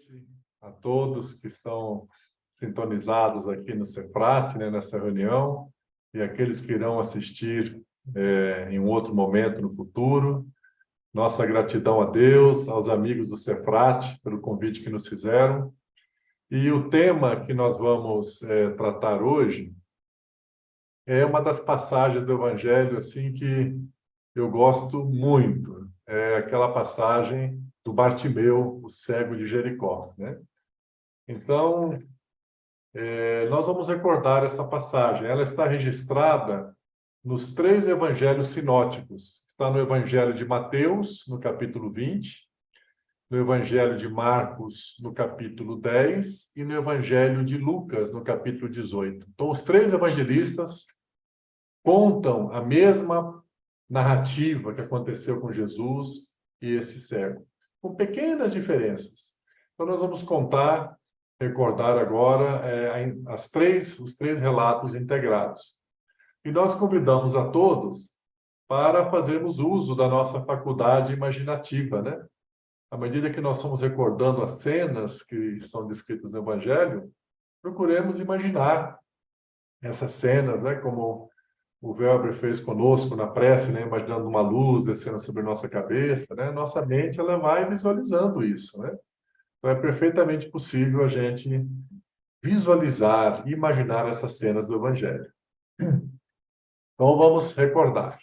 noite a todos que estão sintonizados aqui no CEFRAT, né, nessa reunião, e aqueles que irão assistir em um outro momento no futuro. Nossa gratidão a Deus, aos amigos do CEFRAT, pelo convite que nos fizeram. E o tema que nós vamos tratar hoje é uma das passagens do Evangelho assim, que eu gosto muito. É aquela passagem do Bartimeu, o cego de Jericó, né? Então, nós vamos recordar essa passagem. Ela está registrada nos 3 evangelhos sinóticos. Está no Evangelho de Mateus, no capítulo 20, no Evangelho de Marcos, no capítulo 10, e no Evangelho de Lucas, no capítulo 18. Então, os 3 evangelistas contam a mesma narrativa que aconteceu com Jesus e esse cego, com pequenas diferenças. Então, nós vamos recordar agora os três relatos integrados. E nós convidamos a todos para fazermos uso da nossa faculdade imaginativa, né? À medida que nós estamos recordando as cenas que são descritas no Evangelho, procuremos imaginar essas cenas, né? Como o Welber fez conosco na prece, né? Imaginando uma luz descendo sobre nossa cabeça, né? Nossa mente ela vai visualizando isso, né? Então é perfeitamente possível a gente visualizar e imaginar essas cenas do Evangelho. Então vamos recordar.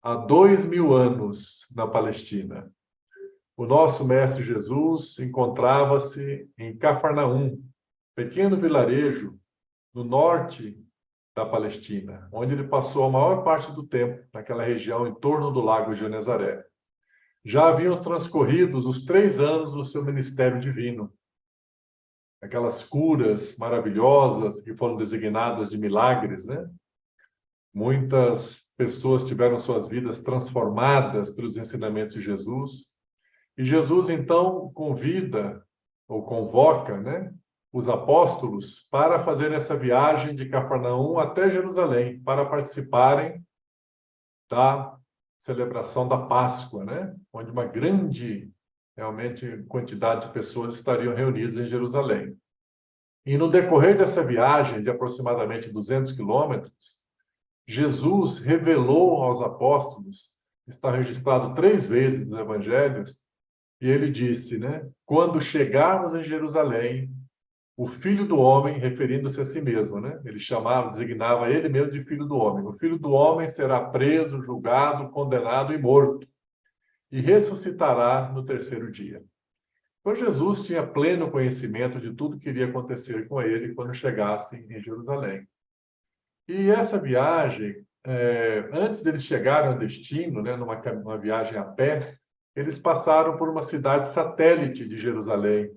Há 2000 anos na Palestina, o nosso Mestre Jesus encontrava-se em Cafarnaum, pequeno vilarejo no norte da Palestina, onde ele passou a maior parte do tempo, naquela região em torno do Lago de Genezaré. Já haviam transcorrido os 3 anos do seu ministério divino. Aquelas curas maravilhosas que foram designadas de milagres, né? Muitas pessoas tiveram suas vidas transformadas pelos ensinamentos de Jesus. E Jesus, então, convida ou convoca, né, os apóstolos para fazer essa viagem de Cafarnaum até Jerusalém, para participarem da celebração da Páscoa, né, onde uma grande, realmente, quantidade de pessoas estariam reunidas em Jerusalém. E no decorrer dessa viagem, de aproximadamente 200 quilômetros, Jesus revelou aos apóstolos, está registrado 3 vezes nos evangelhos, e ele disse, né? Quando chegarmos em Jerusalém, o Filho do Homem, referindo-se a si mesmo, né? Ele designava ele mesmo de Filho do Homem. O Filho do Homem será preso, julgado, condenado e morto, e ressuscitará no 3º dia. Então Jesus tinha pleno conhecimento de tudo que iria acontecer com ele quando chegasse em Jerusalém. E essa viagem, antes deles chegarem ao destino, né, numa viagem a pé, eles passaram por uma cidade satélite de Jerusalém,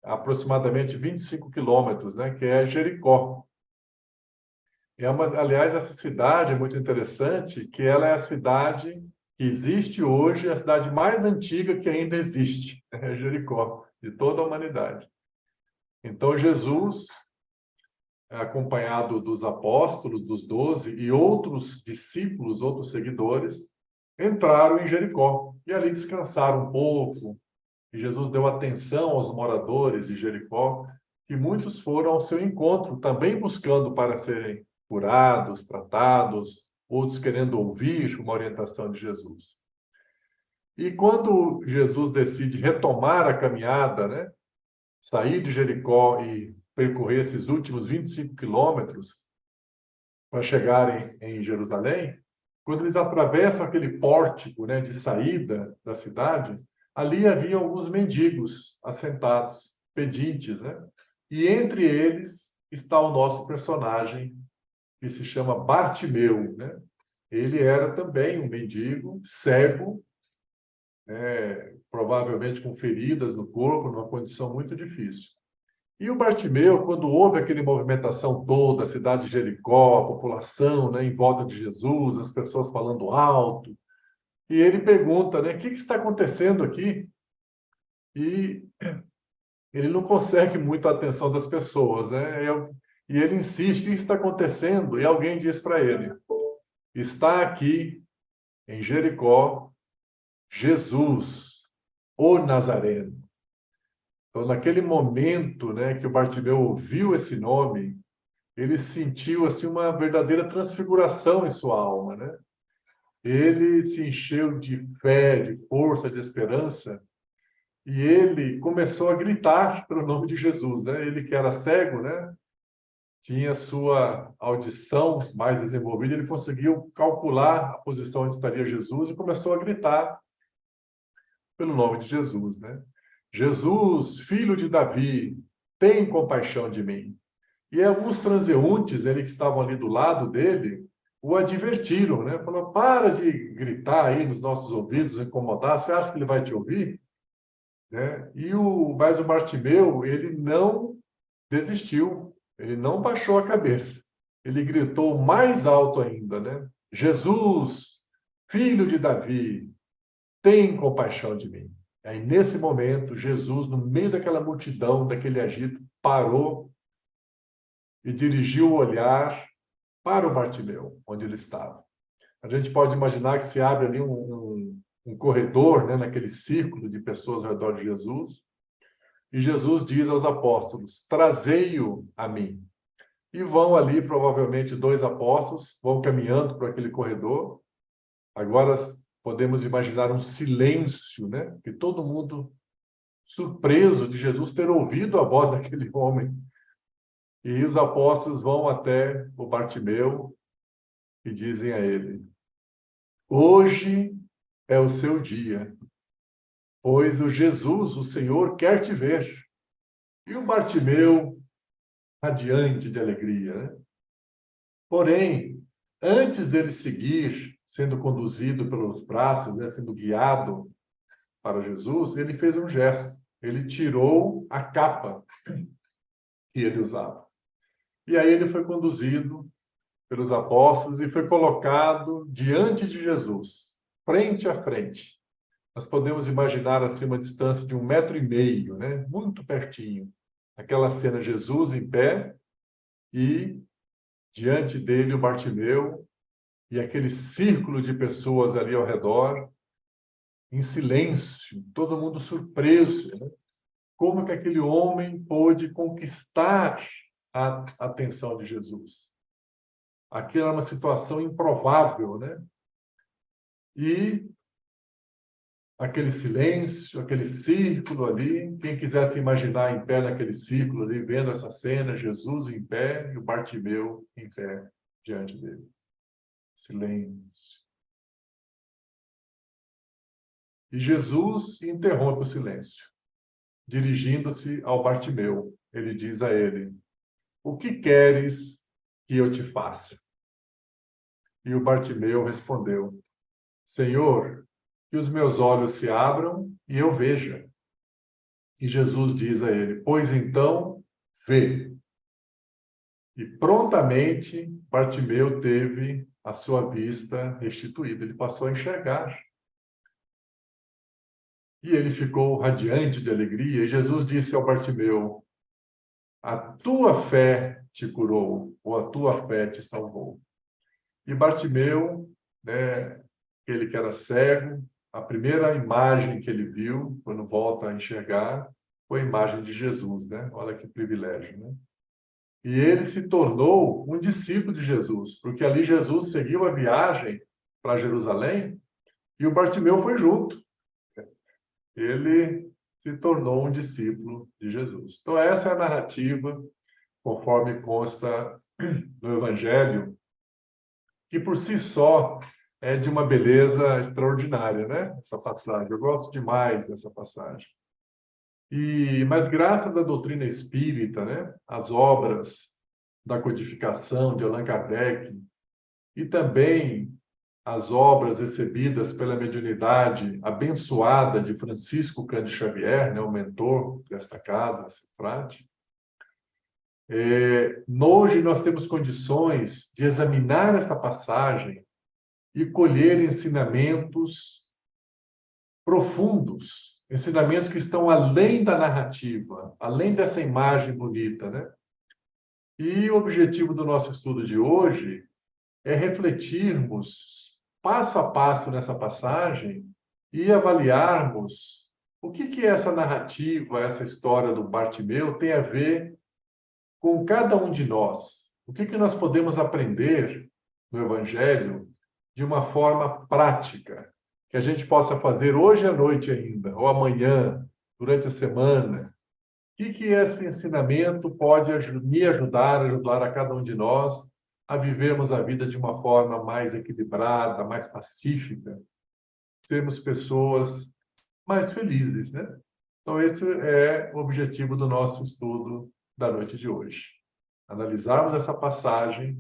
aproximadamente 25 quilômetros, né, que é Jericó. Aliás, essa cidade é muito interessante, que ela é a cidade que existe hoje, a cidade mais antiga que ainda existe, é Jericó, de toda a humanidade. Então, Jesus, acompanhado dos apóstolos, dos 12 e outros discípulos, outros seguidores, entraram em Jericó e ali descansaram um pouco. E Jesus deu atenção aos moradores de Jericó, que muitos foram ao seu encontro, também buscando para serem curados, tratados, outros querendo ouvir uma orientação de Jesus. E quando Jesus decide retomar a caminhada, né, sair de Jericó e percorrer esses últimos 25 quilômetros para chegarem em Jerusalém, quando eles atravessam aquele pórtico, né, de saída da cidade, ali havia alguns mendigos assentados, pedintes, né? E entre eles está o nosso personagem, que se chama Bartimeu, né? Ele era também um mendigo, cego, provavelmente com feridas no corpo, numa condição muito difícil. E o Bartimeu, quando houve aquela movimentação toda, a cidade de Jericó, a população, né, em volta de Jesus, as pessoas falando alto, e ele pergunta, né, o que está acontecendo aqui? E ele não consegue muito a atenção das pessoas, né? E ele insiste, o que está acontecendo? E alguém diz para ele, está aqui em Jericó Jesus, o Nazareno. Então, naquele momento, né, que o Bartimeu ouviu esse nome, ele sentiu assim uma verdadeira transfiguração em sua alma, né? Ele se encheu de fé, de força, de esperança, e ele começou a gritar pelo nome de Jesus, né? Ele que era cego, né? Tinha sua audição mais desenvolvida, ele conseguiu calcular a posição onde estaria Jesus e começou a gritar pelo nome de Jesus, né? Jesus, filho de Davi, tem compaixão de mim. E alguns transeuntes, ele que estavam ali do lado dele, o advertiram, né? Falou: para de gritar aí nos nossos ouvidos, incomodar. Você acha que ele vai te ouvir? Né? Mas o Bartimeu, ele não desistiu, ele não baixou a cabeça. Ele gritou mais alto ainda, né? Jesus, filho de Davi, tem compaixão de mim. Aí, nesse momento, Jesus, no meio daquela multidão, daquele agito, parou e dirigiu o olhar para o Bartimeu, onde ele estava. A gente pode imaginar que se abre ali um corredor, né, naquele círculo de pessoas ao redor de Jesus, e Jesus diz aos apóstolos: trazei-o a mim. E vão ali, provavelmente, dois apóstolos, vão caminhando por aquele corredor. Agora podemos imaginar um silêncio, né? Que todo mundo surpreso de Jesus ter ouvido a voz daquele homem. E os apóstolos vão até o Bartimeu e dizem a ele: hoje é o seu dia, pois o Jesus, o Senhor, quer te ver. E o Bartimeu, radiante de alegria, né? Porém, antes dele seguir, sendo conduzido pelos braços, né, sendo guiado para Jesus, ele fez um gesto. Ele tirou a capa que ele usava. E aí ele foi conduzido pelos apóstolos e foi colocado diante de Jesus, frente a frente. Nós podemos imaginar assim uma distância de 1,5 metro, né? Muito pertinho. Aquela cena, Jesus em pé e diante dele o Bartimeu e aquele círculo de pessoas ali ao redor, em silêncio, todo mundo surpreso, né? Como que aquele homem pôde conquistar a atenção de Jesus? Aquilo era uma situação improvável, né? E aquele silêncio, aquele círculo ali, quem quisesse imaginar em pé naquele círculo ali, vendo essa cena, Jesus em pé e o Bartimeu em pé diante dele. Silêncio. E Jesus interrompe o silêncio, dirigindo-se ao Bartimeu. Ele diz a ele: o que queres que eu te faça? E o Bartimeu respondeu: Senhor, que os meus olhos se abram e eu veja. E Jesus diz a ele: pois então, vê. E prontamente Bartimeu teve a sua vista restituída. Ele passou a enxergar. E ele ficou radiante de alegria. E Jesus disse ao Bartimeu: a tua fé te curou, ou a tua fé te salvou. E Bartimeu, né, ele que era cego, a primeira imagem que ele viu, quando volta a enxergar, foi a imagem de Jesus, né? Olha que privilégio, né? E ele se tornou um discípulo de Jesus, porque ali Jesus seguiu a viagem para Jerusalém e o Bartimeu foi junto. Ele se tornou um discípulo de Jesus. Então, essa é a narrativa, conforme consta no Evangelho, que por si só é de uma beleza extraordinária, né? Essa passagem. Eu gosto demais dessa passagem. Mas graças à doutrina espírita, né? As obras da codificação de Allan Kardec e também as obras recebidas pela mediunidade abençoada de Francisco Cândido Xavier, né? O mentor desta casa, esse frade. Hoje nós temos condições de examinar essa passagem e colher ensinamentos profundos, ensinamentos que estão além da narrativa, além dessa imagem bonita, né? E o objetivo do nosso estudo de hoje é refletirmos passo a passo nessa passagem e avaliarmos O que essa narrativa, essa história do Bartimeu tem a ver com cada um de nós? O que nós podemos aprender no Evangelho de uma forma prática, que a gente possa fazer hoje à noite ainda, ou amanhã, durante a semana? O que esse ensinamento pode me ajudar a cada um de nós a vivermos a vida de uma forma mais equilibrada, mais pacífica, sermos pessoas mais felizes, né? Então, esse é o objetivo do nosso estudo da noite de hoje. Analisarmos essa passagem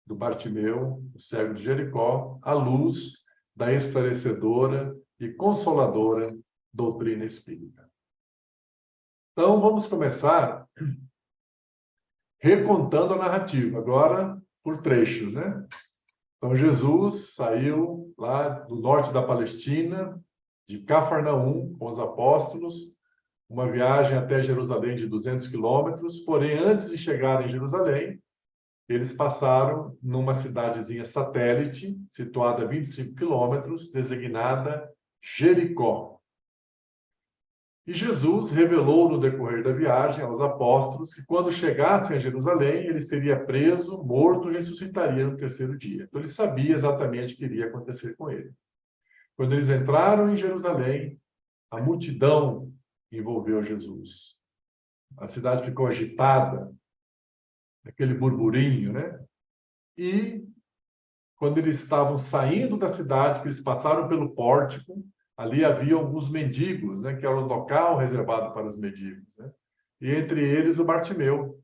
do Bartimeu, o cego de Jericó, à luz da esclarecedora e consoladora doutrina espírita. Então, vamos começar recontando a narrativa, agora por trechos, né? Então, Jesus saiu lá do norte da Palestina, de Cafarnaum, com os apóstolos, uma viagem até Jerusalém de 200 quilômetros, porém, antes de chegar em Jerusalém, eles passaram numa cidadezinha satélite, situada a 25 quilômetros, designada Jericó. E Jesus revelou no decorrer da viagem aos apóstolos que quando chegassem a Jerusalém, ele seria preso, morto e ressuscitaria no terceiro dia. Então ele sabia exatamente o que iria acontecer com ele. Quando eles entraram em Jerusalém, a multidão envolveu Jesus. A cidade ficou agitada, aquele burburinho, né? E quando eles estavam saindo da cidade, que eles passaram pelo pórtico, ali havia alguns mendigos, né, que era o local reservado para os mendigos, né? E entre eles o Bartimeu.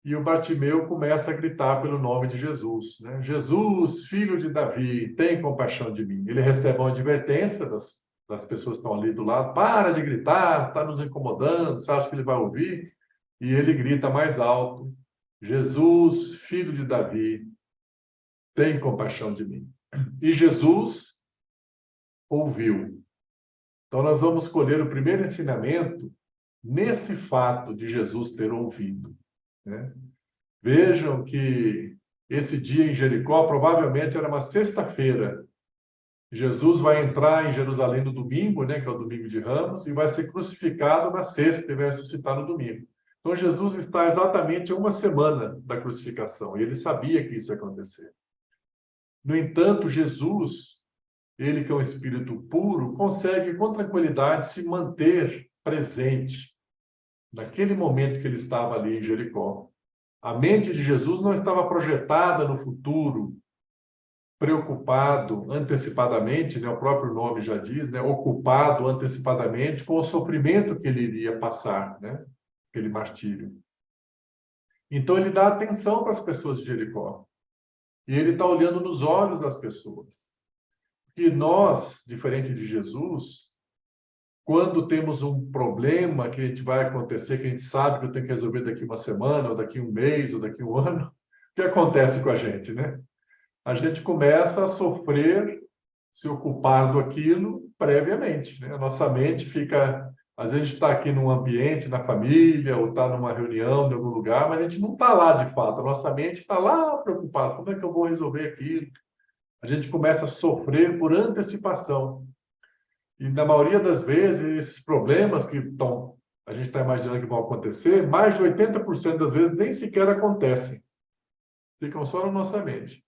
E o Bartimeu começa a gritar pelo nome de Jesus, né? Jesus, filho de Davi, tem compaixão de mim. Ele recebe uma advertência das pessoas que estão ali do lado: para de gritar, está nos incomodando, você acha que ele vai ouvir? E ele grita mais alto: Jesus, filho de Davi, tem compaixão de mim. E Jesus ouviu. Então, nós vamos colher o primeiro ensinamento nesse fato de Jesus ter ouvido, né? Vejam que esse dia em Jericó provavelmente era uma sexta-feira. Jesus vai entrar em Jerusalém no domingo, né, que é o domingo de Ramos, e vai ser crucificado na sexta e vai ressuscitar no domingo. Então, Jesus está exatamente a uma semana da crucificação, e ele sabia que isso ia acontecer. No entanto, Jesus, ele que é um espírito puro, consegue com tranquilidade se manter presente naquele momento que ele estava ali em Jericó. A mente de Jesus não estava projetada no futuro, preocupado antecipadamente, né? O próprio nome já diz, né? Ocupado antecipadamente com o sofrimento que ele iria passar, né? Aquele martírio. Então ele dá atenção para as pessoas de Jericó. E ele está olhando nos olhos das pessoas. E nós, diferente de Jesus, quando temos um problema que a gente vai acontecer, que a gente sabe que eu tenho que resolver daqui uma semana, ou daqui um mês, ou daqui um ano, o que acontece com a gente, né? A gente começa a sofrer, se ocupar do aquilo previamente, né? A nossa mente fica... Às vezes a gente está aqui num ambiente, na família, ou está numa reunião em algum lugar, mas a gente não está lá de fato. A nossa mente está lá preocupada. Como é que eu vou resolver aquilo? A gente começa a sofrer por antecipação. E, na maioria das vezes, esses problemas que a gente está imaginando que vão acontecer, mais de 80% das vezes nem sequer acontecem. Ficam só na nossa mente.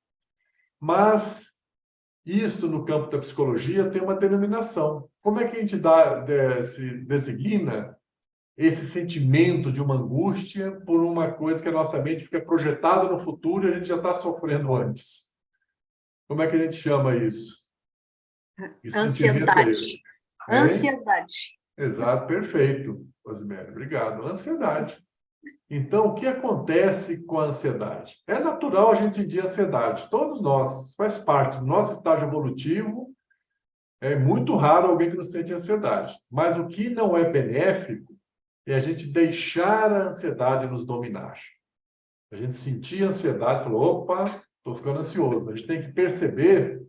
Mas isto, no campo da psicologia, tem uma denominação. Como é que a gente designa esse sentimento de uma angústia por uma coisa que a nossa mente fica projetada no futuro e a gente já está sofrendo antes? Como é que a gente chama isso? Que sentimento é esse? Ansiedade. Exato, perfeito, Rosemary. Obrigado. Ansiedade. Então, o que acontece com a ansiedade? É natural a gente sentir ansiedade. Todos nós, faz parte do nosso estágio evolutivo. É muito raro alguém que não sente ansiedade. Mas o que não é benéfico é a gente deixar a ansiedade nos dominar. A gente sentir ansiedade e falar: opa, estou ficando ansioso. A gente tem que perceber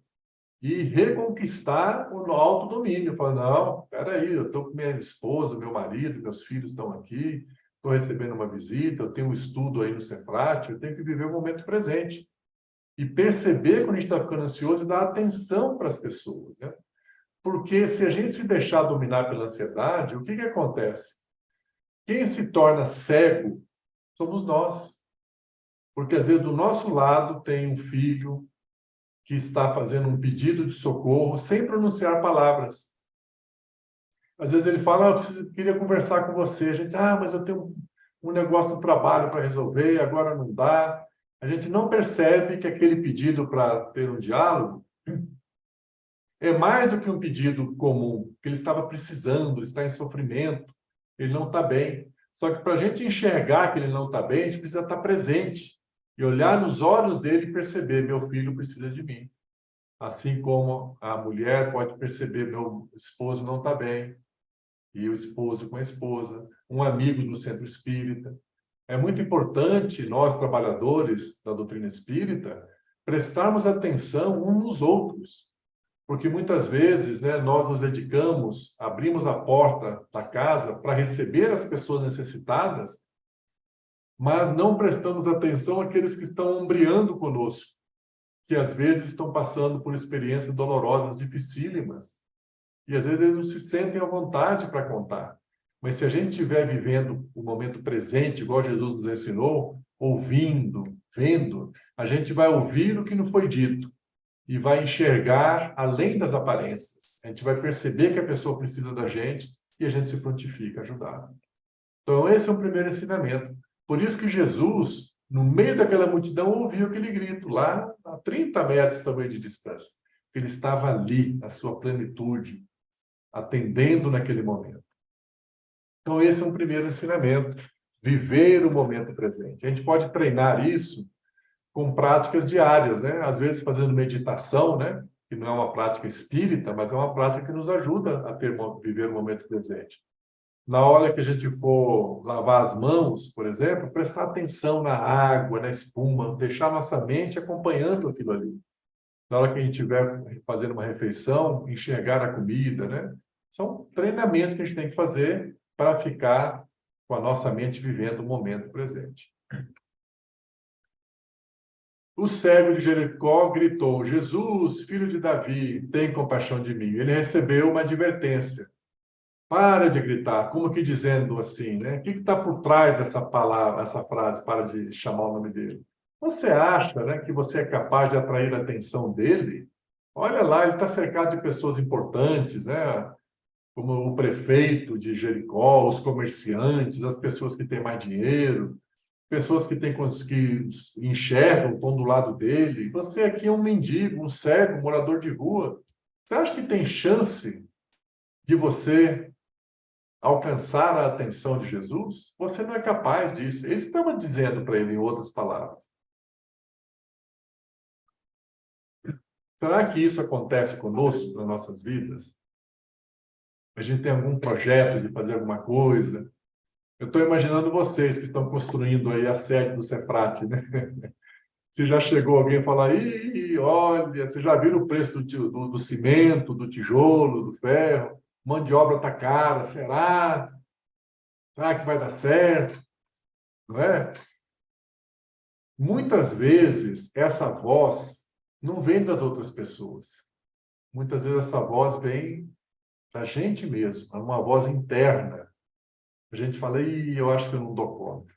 e reconquistar o autodomínio. Falar: não, peraí, eu estou com minha esposa, meu marido, meus filhos estão aqui, estou recebendo uma visita, eu tenho um estudo aí no Cefrat, eu tenho que viver o momento presente. E perceber quando a gente está ficando ansioso e dar atenção para as pessoas, né? Porque se a gente se deixar dominar pela ansiedade, o que acontece? Quem se torna cego somos nós. Porque às vezes do nosso lado tem um filho que está fazendo um pedido de socorro sem pronunciar palavras. Às vezes ele fala, queria conversar com você. A gente, mas eu tenho um negócio do trabalho para resolver, agora não dá. A gente não percebe que aquele pedido para ter um diálogo é mais do que um pedido comum, que ele estava precisando, ele está em sofrimento, ele não está bem. Só que para a gente enxergar que ele não está bem, a gente precisa estar presente e olhar nos olhos dele e perceber, meu filho precisa de mim. Assim como a mulher pode perceber, meu esposo não está bem, e o esposo com a esposa, um amigo no centro espírita. É muito importante nós, trabalhadores da doutrina espírita, prestarmos atenção uns nos outros, porque muitas vezes, né, nós nos dedicamos, abrimos a porta da casa para receber as pessoas necessitadas, mas não prestamos atenção àqueles que estão ombreando conosco, que às vezes estão passando por experiências dolorosas, dificílimas, e às vezes eles não se sentem à vontade para contar. Mas se a gente estiver vivendo o momento presente, igual Jesus nos ensinou, ouvindo, vendo, a gente vai ouvir o que não foi dito e vai enxergar além das aparências. A gente vai perceber que a pessoa precisa da gente e a gente se prontifica a ajudar. Então, esse é o primeiro ensinamento. Por isso que Jesus, no meio daquela multidão, ouviu aquele grito, lá a 30 metros também de distância. Ele estava ali, na sua plenitude, atendendo naquele momento. Então, esse é um primeiro ensinamento, viver o momento presente. A gente pode treinar isso com práticas diárias, né? Às vezes fazendo meditação, né? Que não é uma prática espírita, mas é uma prática que nos ajuda a viver o momento presente. Na hora que a gente for lavar as mãos, por exemplo, prestar atenção na água, na espuma, deixar nossa mente acompanhando aquilo ali. Na hora que a gente estiver fazendo uma refeição, enxergar a comida, né? São treinamentos que a gente tem que fazer para ficar com a nossa mente vivendo o momento presente. O cego de Jericó gritou, Jesus, filho de Davi, tem compaixão de mim. Ele recebeu uma advertência. Para de gritar, como que dizendo assim, né? O que está por trás dessa palavra, essa frase, para de chamar o nome dele? Você acha, né, que você é capaz de atrair a atenção dele? Olha lá, ele está cercado de pessoas importantes, né? Como o prefeito de Jericó, os comerciantes, as pessoas que têm mais dinheiro, pessoas que enxergam, estão do lado dele. Você aqui é um mendigo, um cego, um morador de rua. Você acha que tem chance de você alcançar a atenção de Jesus? Você não é capaz disso. É isso que estava dizendo para ele, em outras palavras. Será que isso acontece conosco nas nossas vidas? A gente tem algum projeto de fazer alguma coisa? Eu estou imaginando vocês que estão construindo aí a sede do Cefrate, né? Se já chegou alguém a falar, olha, você já viu o preço do cimento, do tijolo, do ferro? Mão de obra está cara, será? Será que vai dar certo? Não é? Muitas vezes, essa voz não vem das outras pessoas. Muitas vezes, essa voz vem da gente mesmo, é uma voz interna. A gente fala, eu acho que eu não dou conta.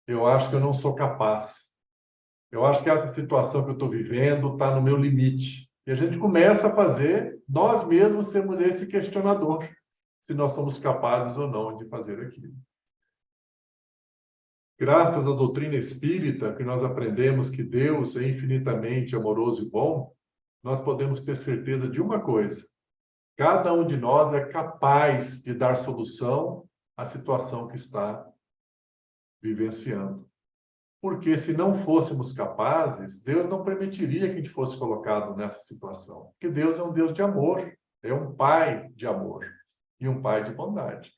Eu acho que eu não sou capaz. Eu acho que essa situação que eu estou vivendo está no meu limite. E a gente começa a fazer, nós mesmos sermos esse questionador, se nós somos capazes ou não de fazer aquilo. Graças à doutrina espírita, que nós aprendemos que Deus é infinitamente amoroso e bom, nós podemos ter certeza de uma coisa: cada um de nós é capaz de dar solução à situação que está vivenciando. Porque se não fôssemos capazes, Deus não permitiria que a gente fosse colocado nessa situação. Porque Deus é um Deus de amor, é um Pai de amor e um Pai de bondade.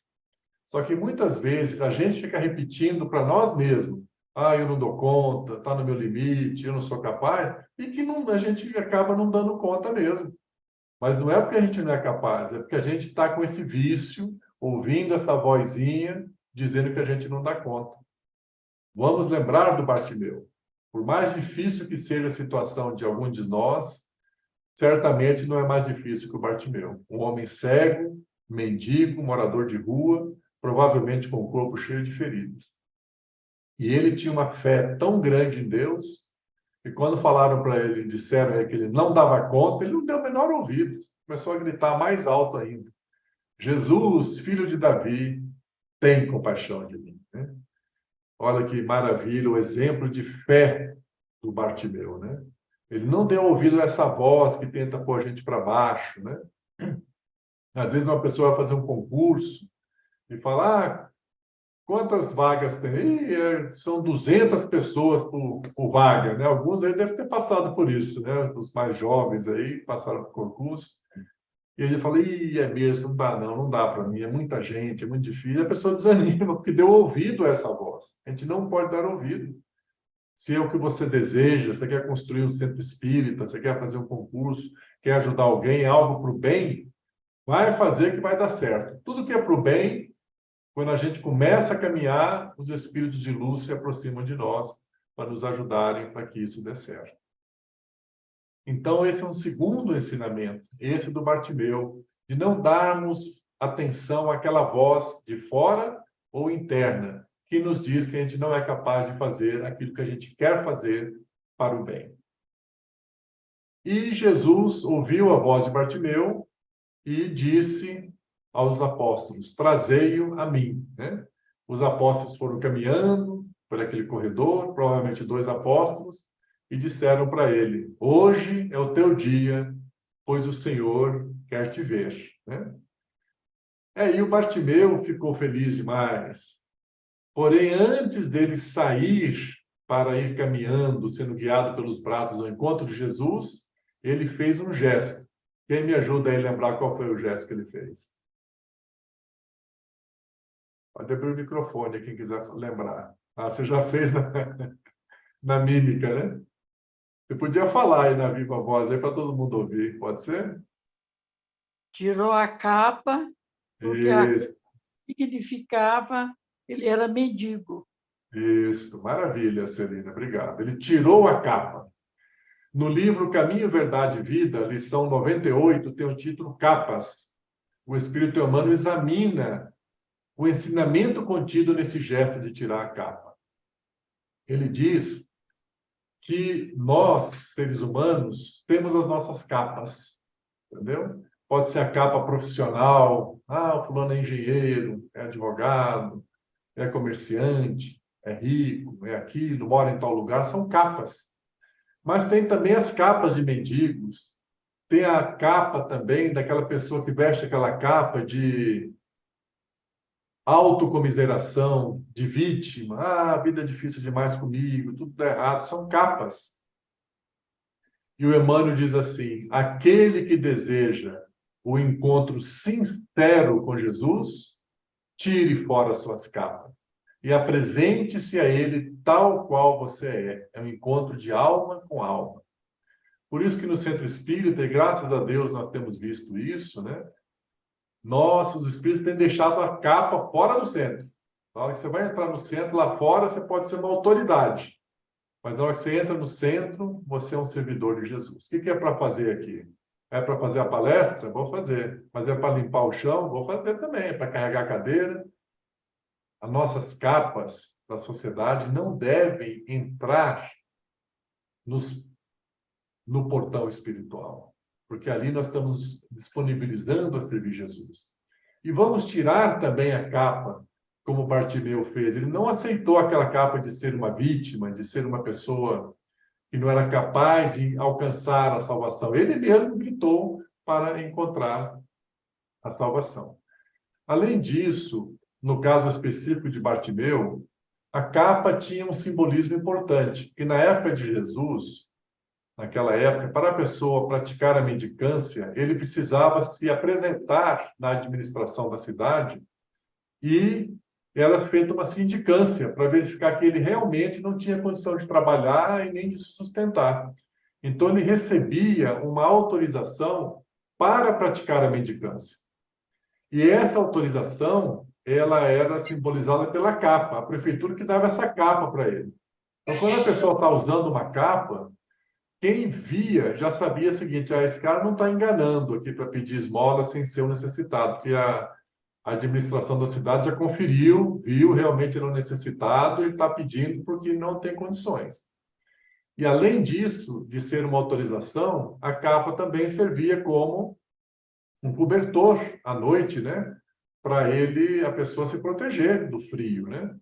Só que muitas vezes a gente fica repetindo para nós mesmos, eu não dou conta, está no meu limite, eu não sou capaz, e que a gente acaba não dando conta mesmo. Mas não é porque a gente não é capaz, é porque a gente está com esse vício, ouvindo essa vozinha, dizendo que a gente não dá conta. Vamos lembrar do Bartimeu. Por mais difícil que seja a situação de algum de nós, certamente não é mais difícil que o Bartimeu. Um homem cego, mendigo, morador de rua, provavelmente com o corpo cheio de feridas. E ele tinha uma fé tão grande em Deus, que quando falaram para ele, disseram que ele não dava conta, ele não deu o menor ouvido. Começou a gritar mais alto ainda. Jesus, filho de Davi, tem compaixão de mim. Né? Olha que maravilha, o exemplo de fé do Bartimeu, né? Ele não deu ouvido a essa voz que tenta pôr a gente para baixo, né? Às vezes uma pessoa vai fazer um concurso e fala, quantas vagas tem? São 200 pessoas por vaga, né? Alguns aí devem ter passado por isso, né? Os mais jovens aí passaram por concurso. E ele fala, é mesmo, não dá para mim, é muita gente, é muito difícil. E a pessoa desanima, porque deu ouvido a essa voz. A gente não pode dar ouvido. Se é o que você deseja, você quer construir um centro espírita, você quer fazer um concurso, quer ajudar alguém, algo para o bem, vai fazer que vai dar certo. Tudo que é para o bem, quando a gente começa a caminhar, os espíritos de luz se aproximam de nós para nos ajudarem para que isso dê certo. Então, esse é um segundo ensinamento, esse do Bartimeu, de não darmos atenção àquela voz de fora ou interna, que nos diz que a gente não é capaz de fazer aquilo que a gente quer fazer para o bem. E Jesus ouviu a voz de Bartimeu e disse aos apóstolos, trazei-o a mim. Né? Os apóstolos foram caminhando por aquele corredor, provavelmente 2 apóstolos, e disseram para ele, hoje é o teu dia, pois o Senhor quer te ver. Né? E o Bartimeu ficou feliz demais. Porém, antes dele sair para ir caminhando, sendo guiado pelos braços ao encontro de Jesus, ele fez um gesto. Quem me ajuda a lembrar qual foi o gesto que ele fez? Pode abrir o microfone, quem quiser lembrar. Você já fez na mímica, né? Você podia falar aí na viva voz, aí para todo mundo ouvir, pode ser? Tirou a capa, porque Isso. que ele ficava, ele era mendigo. Isso, maravilha, Celina, obrigado. Ele tirou a capa. No livro Caminho, Verdade e Vida, lição 98, tem o título Capas. O Espírito Humano examina o ensinamento contido nesse gesto de tirar a capa. Ele diz que nós, seres humanos, temos as nossas capas, entendeu? Pode ser a capa profissional, o fulano é engenheiro, é advogado, é comerciante, é rico, é aquilo, mora em tal lugar, são capas. Mas tem também as capas de mendigos, tem a capa também daquela pessoa que veste aquela capa de autocomiseração, de vítima. A vida é difícil demais comigo, tudo está errado. São capas. E o Emmanuel diz assim, aquele que deseja o encontro sincero com Jesus, tire fora suas capas e apresente-se a ele tal qual você é. É um encontro de alma com alma. Por isso que no Centro Espírita, e graças a Deus nós temos visto isso, né? Os espíritos têm deixado a capa fora do centro. Na hora que você vai entrar no centro, lá fora, você pode ser uma autoridade. Mas na hora que você entra no centro, você é um servidor de Jesus. O que é para fazer aqui? É para fazer a palestra? Vou fazer. Mas é para limpar o chão? Vou fazer também. É para carregar a cadeira? As nossas capas da sociedade não devem entrar no portão espiritual, porque ali nós estamos disponibilizando a servir Jesus. E vamos tirar também a capa, como Bartimeu fez. Ele não aceitou aquela capa de ser uma vítima, de ser uma pessoa que não era capaz de alcançar a salvação. Ele mesmo gritou para encontrar a salvação. Além disso, no caso específico de Bartimeu, a capa tinha um simbolismo importante, que na época de Jesus, naquela época, para a pessoa praticar a mendicância, ele precisava se apresentar na administração da cidade e era feita uma sindicância para verificar que ele realmente não tinha condição de trabalhar e nem de se sustentar. Então, ele recebia uma autorização para praticar a mendicância. E essa autorização, ela era simbolizada pela capa, a prefeitura que dava essa capa para ele. Então, quando a pessoa está usando uma capa, quem via já sabia o seguinte: esse cara não está enganando aqui para pedir esmola sem ser um necessitado, porque a administração da cidade já conferiu, viu realmente ele é um necessitado e está pedindo porque não tem condições. E, além disso, de ser uma autorização, a capa também servia como um cobertor à noite, né? Para a pessoa se proteger do frio, né?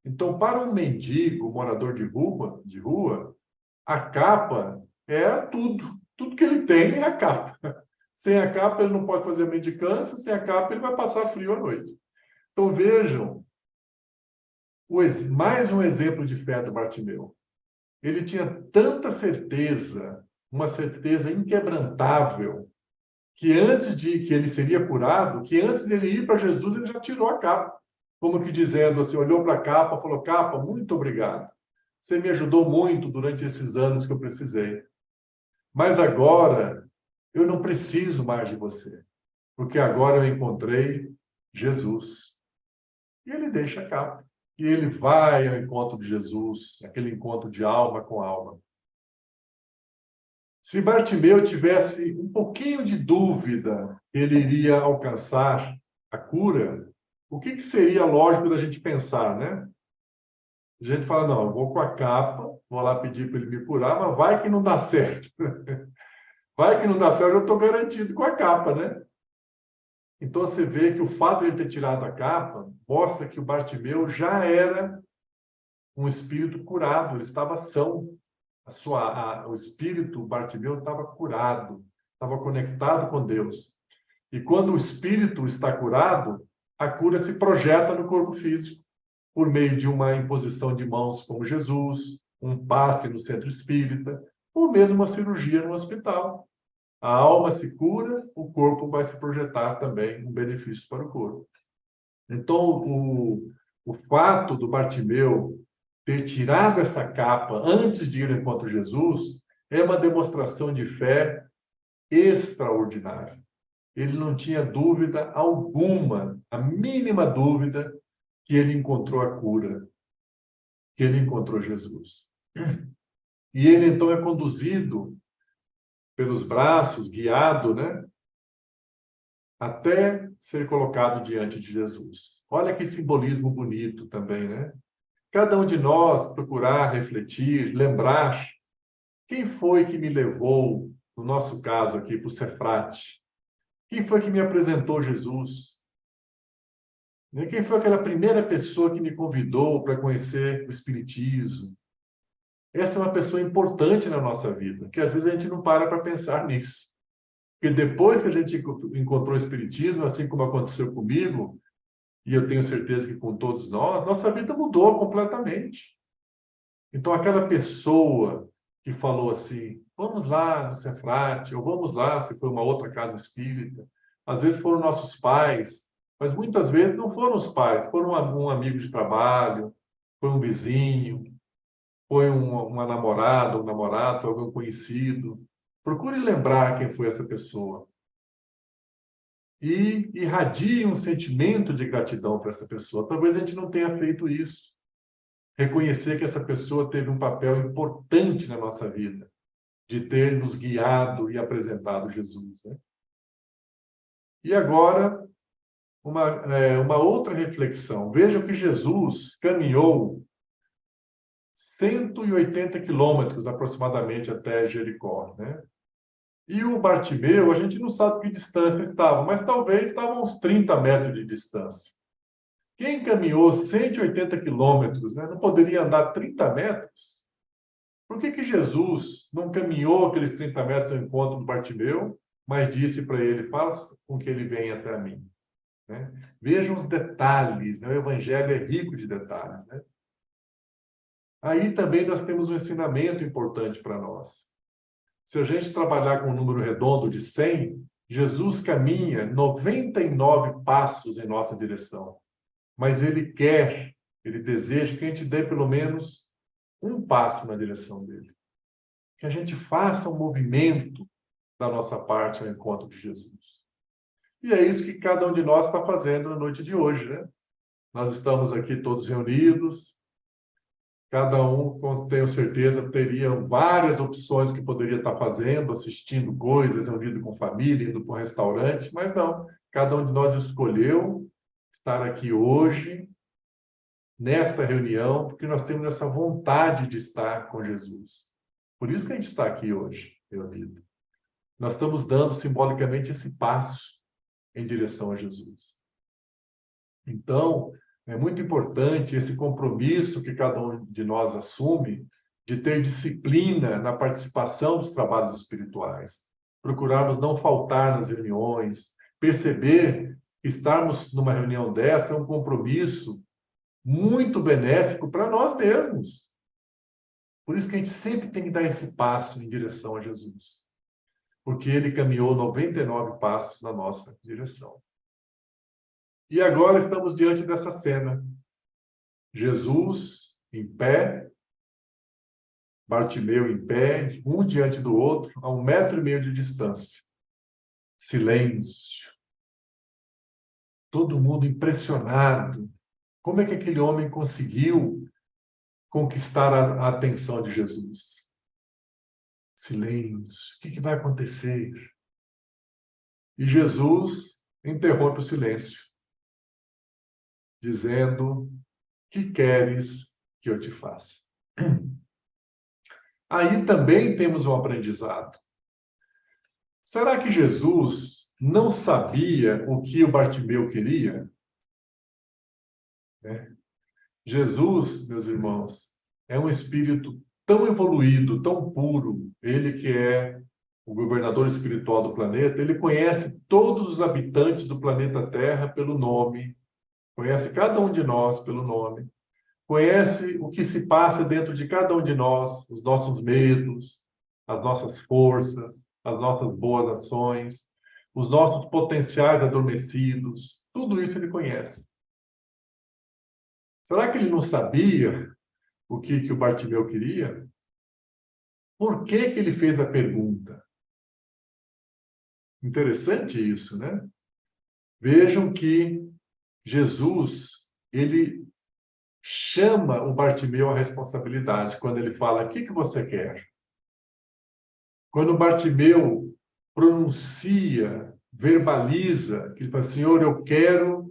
Então, para um mendigo, morador de rua, a capa é tudo. Tudo que ele tem é a capa. Sem a capa, ele não pode fazer mendicância, sem a capa, ele vai passar frio à noite. Então, vejam, mais um exemplo de fé do Bartimeu. Ele tinha tanta certeza, uma certeza inquebrantável, que antes de que ele seria curado, que antes dele ir para Jesus, ele já tirou a capa. Como que dizendo assim, olhou para a capa, falou: capa, muito obrigado. Você me ajudou muito durante esses anos que eu precisei. Mas agora, eu não preciso mais de você, porque agora eu encontrei Jesus. E ele deixa a capa. E ele vai ao encontro de Jesus, aquele encontro de alma com alma. Se Bartimeu tivesse um pouquinho de dúvida que ele iria alcançar a cura, o que seria lógico da gente pensar, né? A gente fala: não, eu vou com a capa, vou lá pedir para ele me curar, mas vai que não dá certo. Vai que não dá certo, eu estou garantido com a capa, né? Então você vê que o fato de ele ter tirado a capa mostra que o Bartimeu já era um espírito curado, ele estava são. O espírito Bartimeu estava curado, estava conectado com Deus. E quando o espírito está curado, a cura se projeta no corpo físico, por meio de uma imposição de mãos como Jesus, um passe no centro espírita, ou mesmo uma cirurgia no hospital. A alma se cura, o corpo vai se projetar também um benefício para o corpo. Então, o fato do Bartimeu ter tirado essa capa antes de ir ao encontro de Jesus é uma demonstração de fé extraordinária. Ele não tinha dúvida alguma, a mínima dúvida, que ele encontrou a cura, que ele encontrou Jesus. E ele, então, é conduzido pelos braços, guiado, né? Até ser colocado diante de Jesus. Olha que simbolismo bonito também, né? Cada um de nós procurar refletir, lembrar quem foi que me levou, no nosso caso aqui, para o Cefrate. Quem foi que me apresentou Jesus? Quem foi aquela primeira pessoa que me convidou para conhecer o Espiritismo? Essa é uma pessoa importante na nossa vida, que às vezes a gente não para pensar nisso. Porque depois que a gente encontrou o Espiritismo, assim como aconteceu comigo, e eu tenho certeza que com todos nós, nossa vida mudou completamente. Então, aquela pessoa que falou assim: vamos lá no Cefrate, ou vamos lá, se foi uma outra casa espírita. Às vezes foram nossos pais, mas muitas vezes não foram os pais, foram um amigo de trabalho, foi um vizinho, foi uma namorada, um namorado, foi algum conhecido. Procure lembrar quem foi essa pessoa. E irradie um sentimento de gratidão para essa pessoa. Talvez a gente não tenha feito isso. Reconhecer que essa pessoa teve um papel importante na nossa vida, de ter nos guiado e apresentado Jesus, né? E agora, uma outra reflexão. Vejam que Jesus caminhou 180 quilômetros aproximadamente até Jericó, né? E o Bartimeu, a gente não sabe que distância estava, mas talvez estava a uns 30 metros de distância. Quem caminhou 180 quilômetros, né, não poderia andar 30 metros? Por que Jesus não caminhou aqueles 30 metros ao encontro do Bartimeu, mas disse para ele: faça com que ele venha até a mim? Né? Vejam os detalhes, né? O Evangelho é rico de detalhes. Né? Aí também nós temos um ensinamento importante para nós. Se a gente trabalhar com um número redondo de 100, Jesus caminha 99 passos em nossa direção. Mas ele deseja que a gente dê pelo menos um passo na direção dele. Que a gente faça um movimento da nossa parte ao encontro de Jesus. E é isso que cada um de nós está fazendo na noite de hoje, né? Nós estamos aqui todos reunidos, Cada um, tenho certeza, teria várias opções que poderia estar fazendo, assistindo coisas, reunido com família, indo para um restaurante, mas não. Cada um de nós escolheu estar aqui hoje, nesta reunião, porque nós temos essa vontade de estar com Jesus. Por isso que a gente está aqui hoje, meu amigo. Nós estamos dando simbolicamente esse passo em direção a Jesus. Então, é muito importante esse compromisso que cada um de nós assume de ter disciplina na participação dos trabalhos espirituais. Procurarmos não faltar nas reuniões, perceber que estarmos numa reunião dessa é um compromisso muito benéfico para nós mesmos. Por isso que a gente sempre tem que dar esse passo em direção a Jesus. Porque ele caminhou 99 passos na nossa direção. E agora estamos diante dessa cena. Jesus em pé, Bartimeu em pé, um diante do outro, a 1,5 metro de distância. Silêncio. Todo mundo impressionado. Como é que aquele homem conseguiu conquistar a atenção de Jesus? Silêncio. O que vai acontecer? E Jesus interrompe o silêncio, dizendo: que queres que eu te faça? Aí também temos um aprendizado. Será que Jesus não sabia o que o Bartimeu queria? Jesus, meus irmãos, é um espírito tão evoluído, tão puro. Ele que é o governador espiritual do planeta, ele conhece todos os habitantes do planeta Terra pelo nome, conhece cada um de nós pelo nome, conhece o que se passa dentro de cada um de nós, os nossos medos, as nossas forças, as nossas boas ações, os nossos potenciais adormecidos, tudo isso ele conhece. Será que ele não sabia o que o Bartimeu queria? Por que ele fez a pergunta? Interessante isso, né? Vejam que Jesus, ele chama o Bartimeu à responsabilidade quando ele fala: o que você quer? Quando o Bartimeu pronuncia, verbaliza, que ele fala: Senhor, eu quero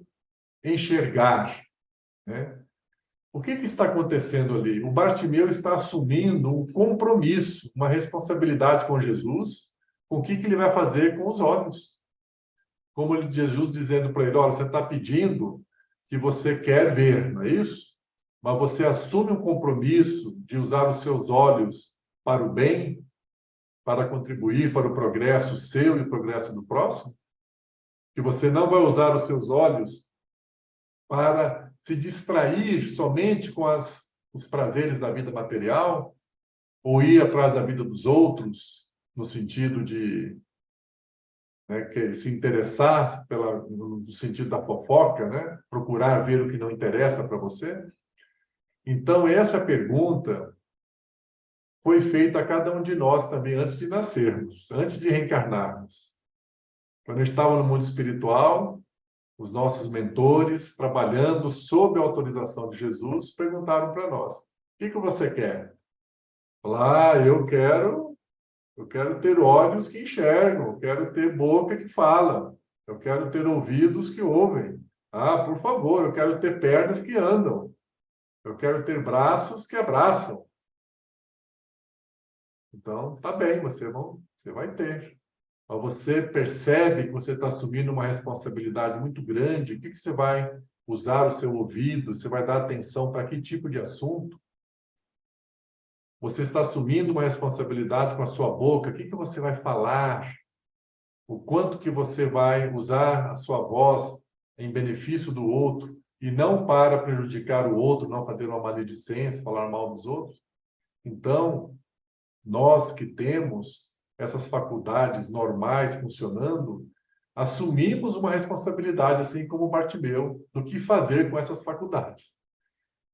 enxergar, né? O que está acontecendo ali? O Bartimeu está assumindo um compromisso, uma responsabilidade com Jesus, com o que ele vai fazer com os olhos. Como Jesus dizendo para ele: olha, você está pedindo que você quer ver, não é isso? Mas você assume um compromisso de usar os seus olhos para o bem, para contribuir para o progresso seu e o progresso do próximo? Que você não vai usar os seus olhos para se distrair somente com os prazeres da vida material, ou ir atrás da vida dos outros, no sentido de que se interessar no sentido da fofoca, né? Procurar ver o que não interessa para você. Então, essa pergunta foi feita a cada um de nós também antes de nascermos, antes de reencarnarmos. Quando a gente estava no mundo espiritual, os nossos mentores, trabalhando sob a autorização de Jesus, perguntaram para nós: o que você quer? Eu quero ter olhos que enxergam, eu quero ter boca que fala, eu quero ter ouvidos que ouvem. Por favor, eu quero ter pernas que andam, eu quero ter braços que abraçam. Então, tá bem, você vai ter. Mas você percebe que você está assumindo uma responsabilidade muito grande. O que você vai usar o seu ouvido? Você vai dar atenção para que tipo de assunto? Você está assumindo uma responsabilidade com a sua boca. O que você vai falar? O quanto que você vai usar a sua voz em benefício do outro e não para prejudicar o outro, não fazer uma maledicência, falar mal dos outros? Então, nós que temos essas faculdades normais funcionando, assumimos uma responsabilidade, assim como o Bartimeu, do que fazer com essas faculdades.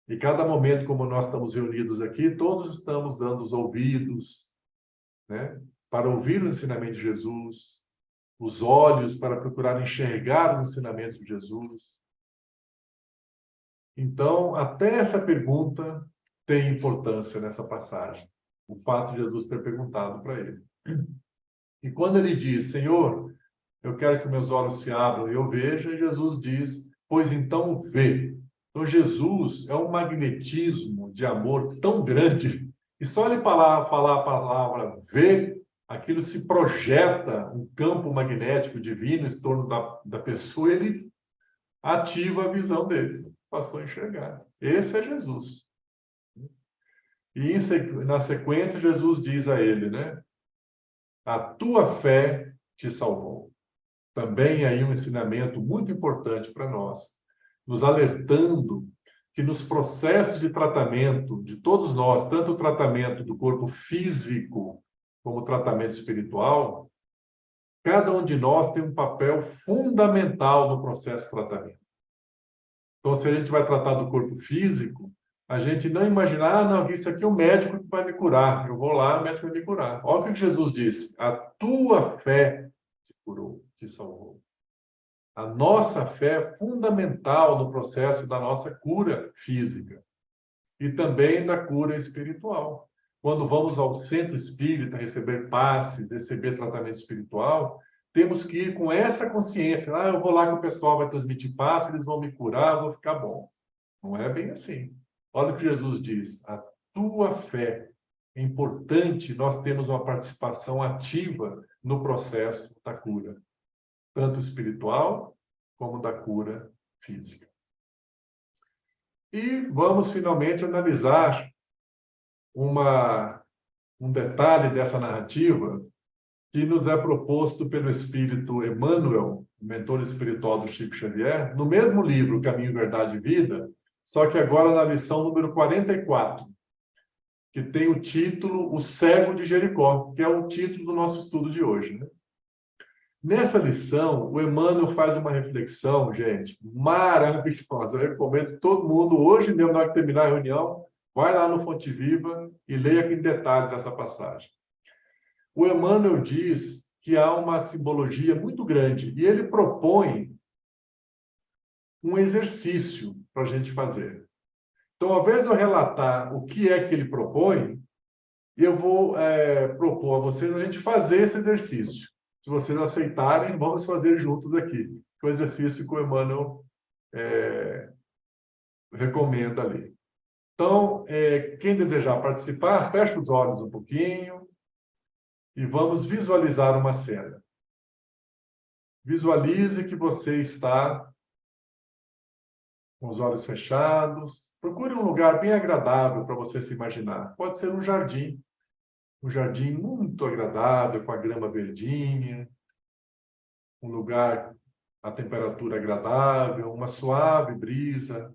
E cada momento, como nós estamos reunidos aqui, todos estamos dando os ouvidos, né, para ouvir o ensinamento de Jesus, os olhos para procurar enxergar os ensinamentos de Jesus. Então, até essa pergunta tem importância nessa passagem. O fato de Jesus ter perguntado para ele. E quando ele diz, Senhor, eu quero que meus olhos se abram e eu veja, e Jesus diz, pois então vê. Então Jesus é um magnetismo de amor tão grande que só ele falar a palavra ver, aquilo se projeta um campo magnético divino em torno da pessoa, ele ativa a visão dele, passou a enxergar. Esse é Jesus. E na sequência Jesus diz a ele, né? A tua fé te salvou. Também aí um ensinamento muito importante para nós, nos alertando que nos processos de tratamento de todos nós, tanto o tratamento do corpo físico como o tratamento espiritual, cada um de nós tem um papel fundamental no processo de tratamento. Então, se a gente vai tratar do corpo físico, a gente não imaginar, não, isso aqui é o médico que vai me curar. Eu vou lá, o médico vai me curar. Olha o que Jesus disse: a tua fé te curou, te salvou. A nossa fé é fundamental no processo da nossa cura física e também da cura espiritual. Quando vamos ao centro espírita receber passes, receber tratamento espiritual, temos que ir com essa consciência. Ah, eu vou lá que o pessoal vai transmitir passe, eles vão me curar, eu vou ficar bom. Não é bem assim. Olha o que Jesus diz: a tua fé. É importante nós termos uma participação ativa no processo da cura, tanto espiritual como da cura física. E vamos finalmente analisar um detalhe dessa narrativa que nos é proposto pelo espírito Emmanuel, mentor espiritual do Chico Xavier, no mesmo livro Caminho, Verdade e Vida, só que agora na lição número 44, que tem o título O Cego de Jericó, que é o título do nosso estudo de hoje, né? Nessa lição, o Emmanuel faz uma reflexão, gente, maravilhosa. Eu recomendo todo mundo, hoje mesmo, na hora que terminar a reunião, vai lá no Fonte Viva e leia em detalhes essa passagem. O Emmanuel diz que há uma simbologia muito grande e ele propõe um exercício para a gente fazer. Então, ao invés de eu relatar o que é que ele propõe, eu vou propor a vocês a gente fazer esse exercício. Se vocês aceitarem, vamos fazer juntos aqui. Que é o exercício que o Emmanuel recomenda ali. Então, quem desejar participar, feche os olhos um pouquinho e vamos visualizar uma cena. Visualize que você está com os olhos fechados. Procure um lugar bem agradável para você se imaginar. Pode ser um jardim muito agradável, com a grama verdinha, um lugar a temperatura agradável, uma suave brisa.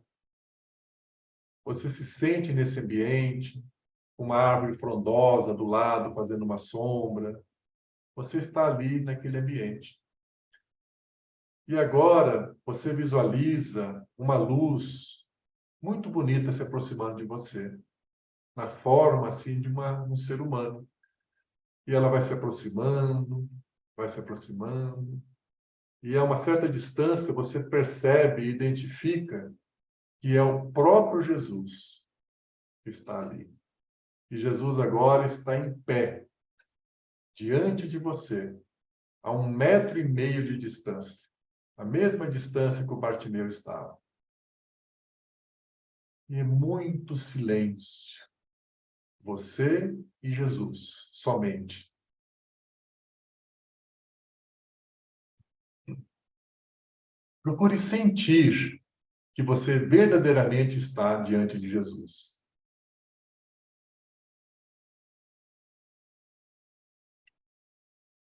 Você se sente nesse ambiente, uma árvore frondosa do lado, fazendo uma sombra. Você está ali naquele ambiente. E agora você visualiza uma luz muito bonita se aproximando de você, na forma assim de um ser humano. E ela vai se aproximando, vai se aproximando. E a uma certa distância você percebe e identifica que é o próprio Jesus que está ali. E Jesus agora está em pé, diante de você, a 1,5 metro de distância, a mesma distância que o Bartimeu estava. E é muito silêncio. Você e Jesus, somente. Procure sentir que você verdadeiramente está diante de Jesus.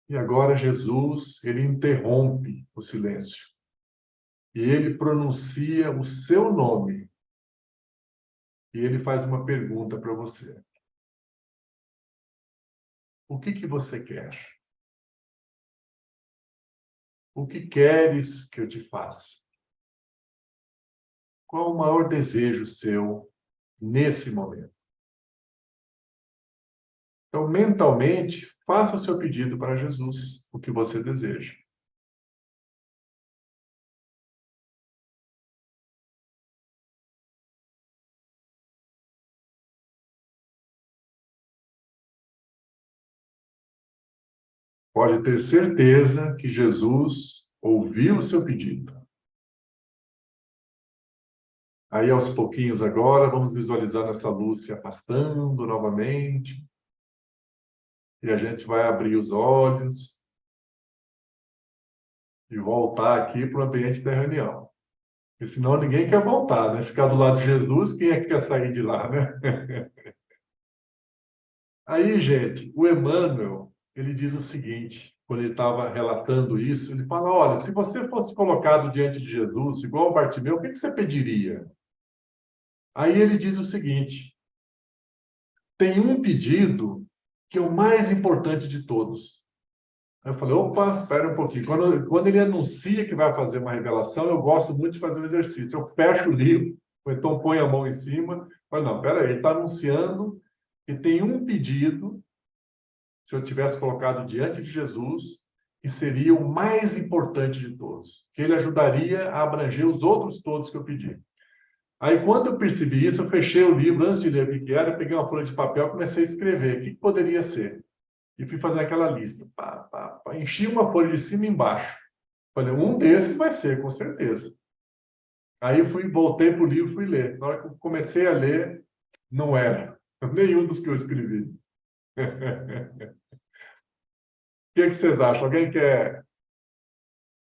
E agora Jesus, ele interrompe o silêncio. E ele pronuncia o seu nome. E ele faz uma pergunta para você. O que você quer? O que queres que eu te faça? Qual o maior desejo seu nesse momento? Então, mentalmente, faça o seu pedido para Jesus, o que você deseja. pode ter certeza que Jesus ouviu o seu pedido. Aí, aos pouquinhos agora, vamos visualizando essa luz se afastando novamente. E a gente vai abrir os olhos e voltar aqui para o ambiente da reunião. Porque senão ninguém quer voltar, né? Ficar do lado de Jesus, quem é que quer sair de lá, né? Aí, gente, o Emmanuel, ele diz o seguinte, quando ele estava relatando isso, ele fala, olha, se você fosse colocado diante de Jesus, igual o Bartimeu, o que você pediria? Aí ele diz o seguinte, tem um pedido que é o mais importante de todos. Aí eu falei, opa, espera um pouquinho. Quando ele anuncia que vai fazer uma revelação, eu gosto muito de fazer um exercício. Eu fecho o livro, ou então ponho a mão em cima. Falei, não, espera aí, ele está anunciando que tem um pedido, se eu tivesse colocado diante de Jesus, que seria o mais importante de todos, que ele ajudaria a abranger os outros todos que eu pedi. Aí, quando eu percebi isso, eu fechei o livro, antes de ler o que era, peguei uma folha de papel e comecei a escrever. O que poderia ser? E fui fazendo aquela lista. Pá, pá, pá. Enchi uma folha de cima e embaixo. Falei, um desses vai ser, com certeza. Aí voltei para o livro e fui ler. Na hora que eu comecei a ler, não era nenhum dos que eu escrevi. O que vocês acham? Alguém quer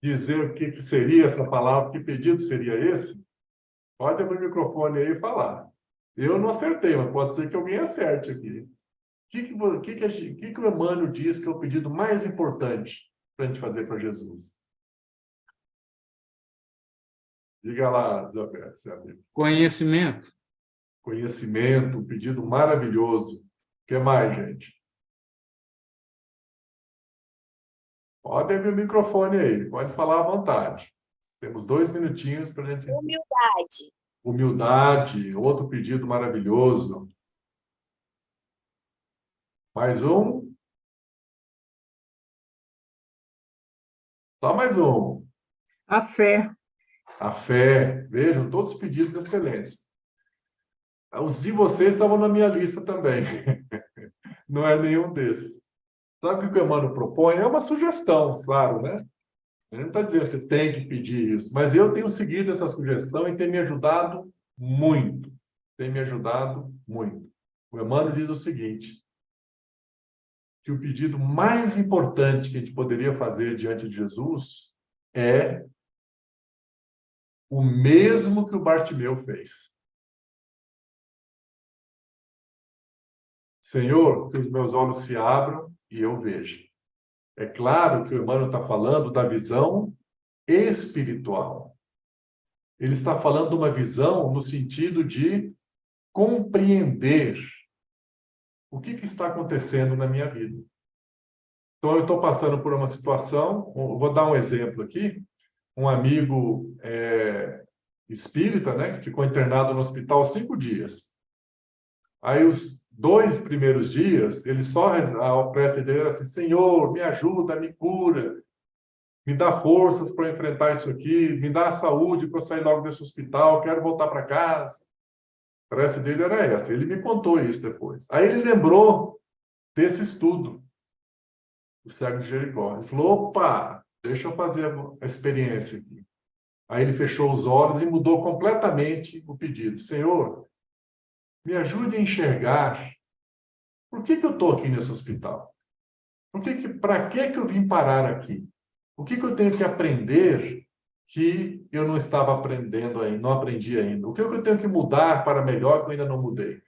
dizer o que seria essa palavra? Que pedido seria esse? Pode abrir o microfone aí e falar. Eu não acertei, mas pode ser que alguém acerte aqui. O que o Emmanuel diz que é o pedido mais importante para a gente fazer para Jesus? Diga lá, Isabel. Conhecimento. Conhecimento, um pedido maravilhoso. O que mais, gente? Pode abrir o microfone aí, pode falar à vontade. Temos 2 minutinhos para a gente... Humildade. Humildade, outro pedido maravilhoso. Mais um? Só mais um. A fé. A fé. Vejam, todos pedidos excelentes. Os de vocês estavam na minha lista também. Não é nenhum desses. Sabe o que o Emmanuel propõe? É uma sugestão, claro, né? Ele não está dizendo que você tem que pedir isso, mas eu tenho seguido essa sugestão e tem me ajudado muito. Tem me ajudado muito. O Emmanuel diz o seguinte, que o pedido mais importante que a gente poderia fazer diante de Jesus é o mesmo que o Bartimeu fez. Senhor, que os meus olhos se abram e eu veja. É claro que o Emmanuel está falando da visão espiritual. Ele está falando de uma visão no sentido de compreender o que está acontecendo na minha vida. Então, eu estou passando por uma situação, vou dar um exemplo aqui, um amigo espírita, né, que ficou internado no hospital 5 dias. Aí, os 2 primeiros dias, ele só, a prece dele era assim, Senhor, me ajuda, me cura, me dá forças para enfrentar isso aqui, me dá saúde para eu sair logo desse hospital, quero voltar para casa. A prece dele era essa. Ele me contou isso depois. Aí ele lembrou desse estudo, o cego de Jericó. Ele falou, opa, deixa eu fazer a experiência aqui. Aí ele fechou os olhos e mudou completamente o pedido. Senhor, me ajude a enxergar por que eu estou aqui nesse hospital? Para que eu vim parar aqui? O que eu tenho que aprender que eu não estava aprendendo ainda, não aprendi ainda? O que eu tenho que mudar para melhor que eu ainda não mudei?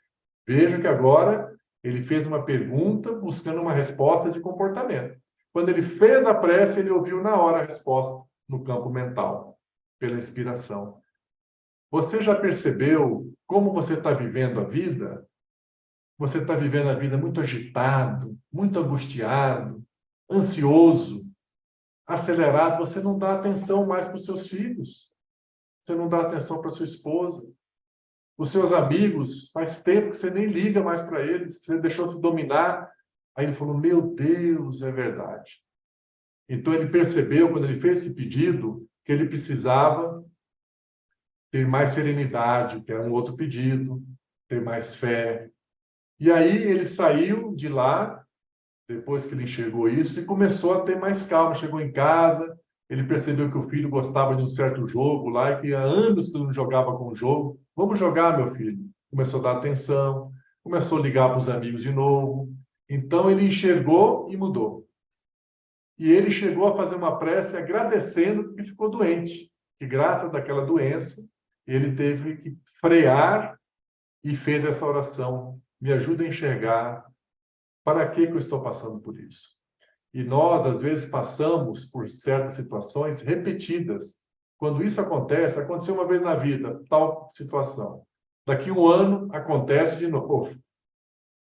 Veja que agora ele fez uma pergunta buscando uma resposta de comportamento. Quando ele fez a prece, ele ouviu na hora a resposta no campo mental, pela inspiração. Você já percebeu como você está vivendo a vida? Você está vivendo a vida muito agitado, muito angustiado, ansioso, acelerado. Você não dá atenção mais para os seus filhos. Você não dá atenção para sua esposa. Os seus amigos, faz tempo que você nem liga mais para eles. Você deixou se dominar. Aí ele falou, meu Deus, é verdade. Então ele percebeu, quando ele fez esse pedido, que ele precisava ter mais serenidade, que era um outro pedido, ter mais fé. E aí ele saiu de lá, depois que ele enxergou isso, e começou a ter mais calma. Chegou em casa, ele percebeu que o filho gostava de um certo jogo lá, e que há anos que não jogava com o jogo. Vamos jogar, meu filho. Começou a dar atenção, começou a ligar para os amigos de novo. Então, ele enxergou e mudou. E ele chegou a fazer uma prece agradecendo porque ficou doente. Que graças àquela doença, ele teve que frear e fez essa oração. Me ajuda a enxergar. Para que eu estou passando por isso? E nós, às vezes, passamos por certas situações repetidas. Quando isso acontece, aconteceu uma vez na vida, tal situação. Daqui um ano, acontece de novo.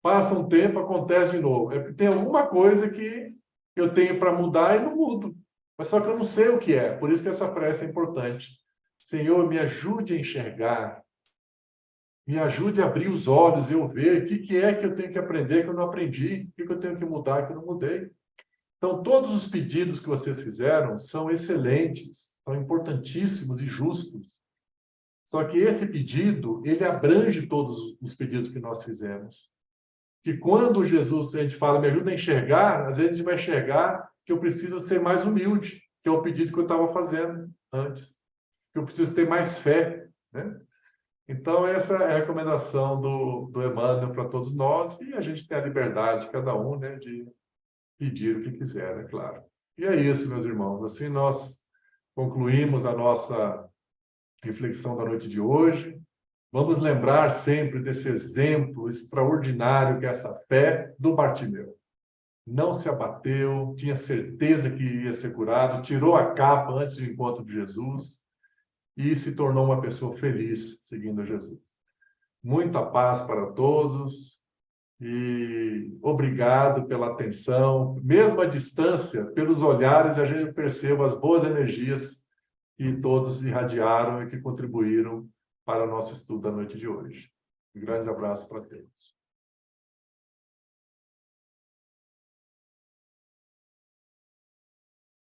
Passa um tempo, acontece de novo. É porque tem alguma coisa que eu tenho para mudar e não mudo. Mas só que eu não sei o que é. Por isso que essa prece é importante. Senhor, me ajude a enxergar. Me ajude a abrir os olhos e eu ver o que é que eu tenho que aprender que eu não aprendi. O que eu tenho que mudar que eu não mudei. Então, todos os pedidos que vocês fizeram são excelentes, são importantíssimos e justos. Só que esse pedido, ele abrange todos os pedidos que nós fizemos. Que quando Jesus, a gente fala, me ajuda a enxergar, às vezes a gente vai enxergar que eu preciso ser mais humilde, que é o pedido que eu estava fazendo antes. Que eu preciso ter mais fé, né? Então, essa é a recomendação do Emmanuel para todos nós, e a gente tem a liberdade, cada um, né, de pedir o que quiser, é claro. E é isso, meus irmãos. Assim nós concluímos a nossa reflexão da noite de hoje. Vamos lembrar sempre desse exemplo extraordinário que é essa fé do Bartimeu. Não se abateu, tinha certeza que ia ser curado, tirou a capa antes do encontro de Jesus e se tornou uma pessoa feliz seguindo Jesus. Muita paz para todos. E obrigado pela atenção. Mesmo à distância, pelos olhares, a gente percebe as boas energias que todos irradiaram e que contribuíram para o nosso estudo da noite de hoje. Um grande abraço para todos.